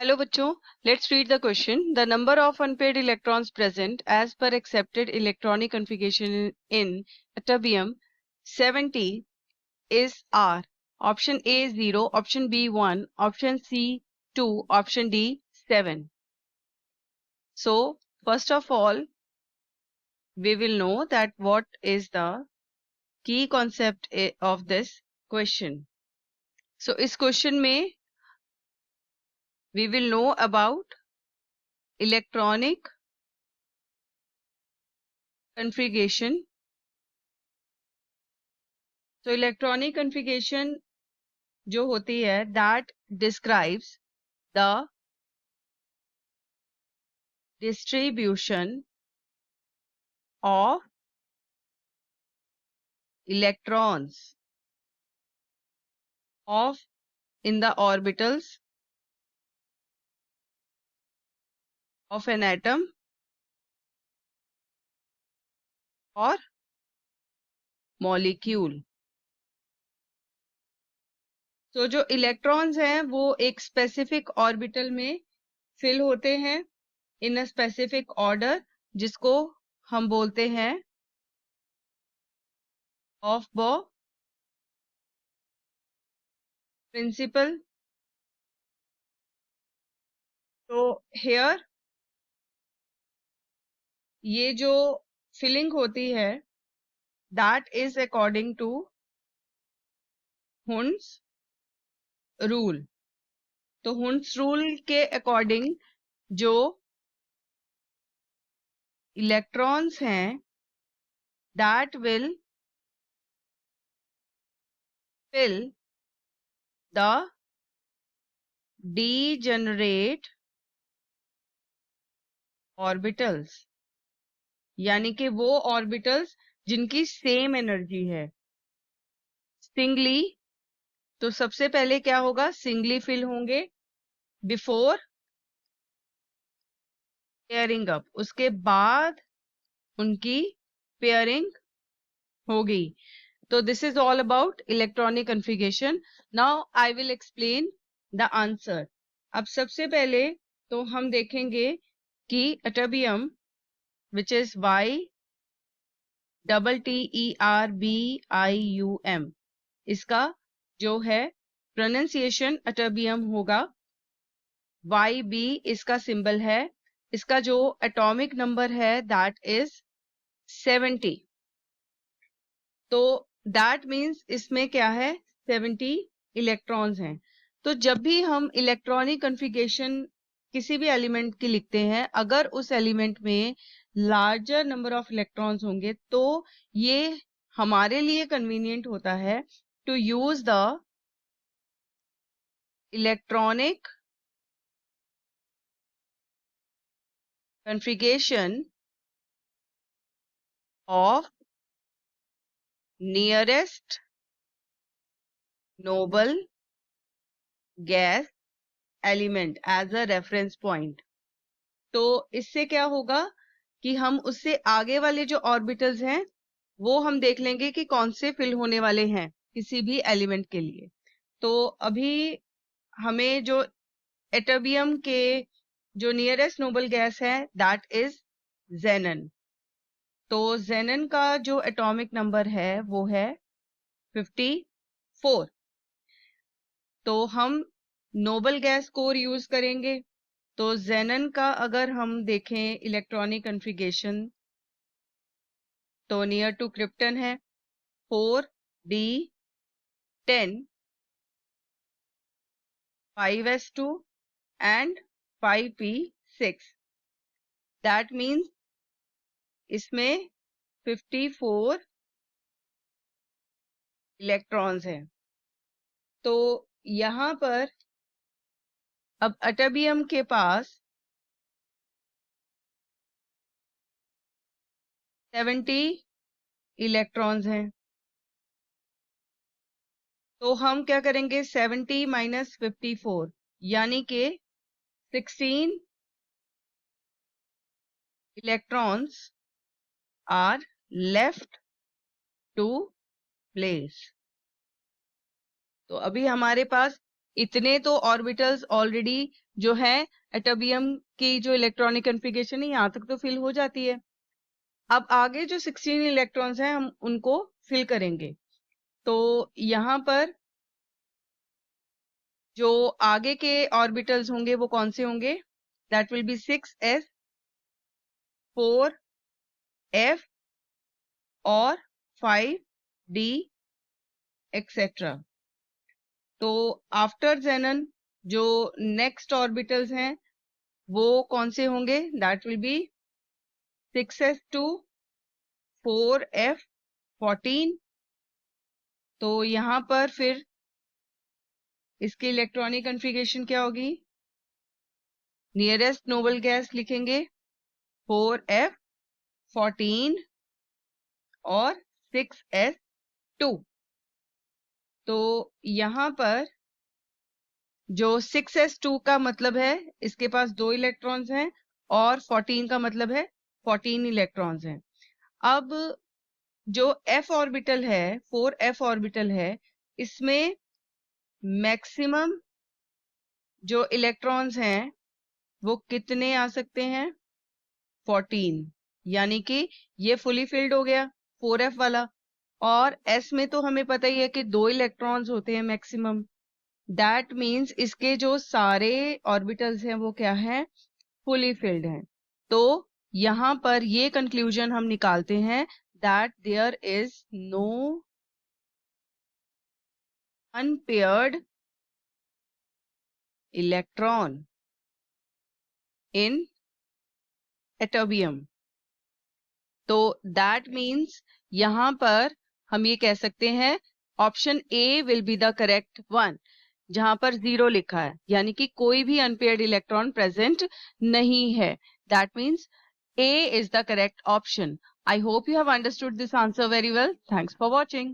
Hello बच्चों, let's read the question. The number of unpaired electrons present as per accepted electronic configuration in atomium 70 is R. Option A 0, option B 1, option C 2, option D 7. So, first of all, we will know that what is the key concept of this question. So, इस question में we will know about electronic configuration. So electronic configuration जो होती है that describes the distribution of electrons of in the orbitals of an atom or molecule. तो जो electrons हैं वो एक स्पेसिफिक ऑर्बिटल में फिल होते हैं इन अ स्पेसिफिक ऑर्डर जिसको हम बोलते हैं ऑफ बॉ प्रिंसिपल. तो हेयर ये जो फिलिंग होती है that is according to Hund's rule. तो हुंस रूल के अकॉर्डिंग जो इलेक्ट्रॉन्स हैं that will fill the degenerate orbitals, यानी कि वो ऑर्बिटल्स जिनकी सेम एनर्जी है सिंगली. तो सबसे पहले क्या होगा, सिंगली फिल होंगे बिफोर पेयरिंग अप, उसके बाद उनकी पेयरिंग होगी. तो this is all about electronic configuration. Now I will explain the answer. अब सबसे पहले तो हम देखेंगे कि अटोबियम विच इज YTTERBIUM, इसका जो है प्रोनाउंसिएशन अटोबियम होगा. YB इसका सिंबल है. इसका जो एटॉमिक नंबर है दैट इज 70. तो दैट मीन्स इसमें क्या है, 70 इलेक्ट्रॉन्स हैं. तो जब भी हम इलेक्ट्रॉनिक कन्फिगरेशन किसी भी एलिमेंट की लिखते हैं, अगर उस एलिमेंट में लार्जर नंबर ऑफ इलेक्ट्रॉन्स होंगे तो ये हमारे लिए कन्वीनियंट होता है to use the electronic configuration of nearest noble gas element as a reference point. तो इससे क्या होगा कि हम उससे आगे वाले जो ऑर्बिटल्स हैं वो हम देख लेंगे कि कौन से फिल होने वाले हैं किसी भी एलिमेंट के लिए. तो अभी हमें जो एटोबियम के जो नियरेस्ट नोबल गैस है दैट इज जेनन. तो जेनन का जो एटॉमिक नंबर है वो है 54. तो हम नोबल गैस कोर यूज करेंगे. तो जेनन का अगर हम देखें इलेक्ट्रॉनिक कन्फिगरेशन तो नियर टू क्रिप्टन है 4D10 5s2 and 5p6. That means इसमें 54 इलेक्ट्रॉन्स हैं. तो यहाँ पर अब अटोबियम के पास 70 इलेक्ट्रॉन्स हैं. तो हम क्या करेंगे, 70 माइनस 54 यानी कि 16 electrons are left to place. तो अभी हमारे पास इतने तो ऑर्बिटल्स ऑलरेडी जो है एटोबियम की जो इलेक्ट्रॉनिक कॉन्फ़िगरेशन है यहाँ तक तो फिल हो जाती है। अब आगे जो 16 इलेक्ट्रॉन्स हैं हम उनको फिल करेंगे। तो यहाँ पर जो आगे के ऑर्बिटल्स होंगे वो कौन से होंगे? That will be 6s, 4f और 5d एक्सेट्रा। तो आफ्टर जेनन जो नेक्स्ट ऑर्बिटल्स हैं वो कौन से होंगे? That will be 6s2, 4f, 14। तो यहाँ पर फिर इसकी इलेक्ट्रॉनिक कॉन्फ़िगरेशन क्या होगी? नियरेस्ट नोबल गैस लिखेंगे 4f, 14 और 6s2। तो यहाँ पर जो 6s2 का मतलब है इसके पास 2 इलेक्ट्रॉन्स हैं और 14 का मतलब है 14 इलेक्ट्रॉन्स हैं। अब जो f ऑर्बिटल है, 4f ऑर्बिटल है, इसमें मैक्सिमम जो इलेक्ट्रॉन्स हैं वो कितने आ सकते हैं? 14। यानी कि ये फुली फिल्ड हो गया 4f वाला। और s में तो हमें पता ही है कि 2 इलेक्ट्रॉन्स होते हैं मैक्सिमम। दैट मीन्स इसके जो सारे ऑर्बिटल्स हैं वो क्या है? फुली फिल्ड हैं। तो यहाँ पर ये कंक्लूजन हम निकालते हैं that there is no unpaired electron in ytterbium. तो दैट मीन्स यहाँ पर हम ये कह सकते हैं option A will be the correct one, जहां पर 0 लिखा है यानी कि कोई भी अनपेयर्ड इलेक्ट्रॉन प्रेजेंट नहीं है। That means A is the correct option. I hope you have understood this answer very well. Thanks for watching.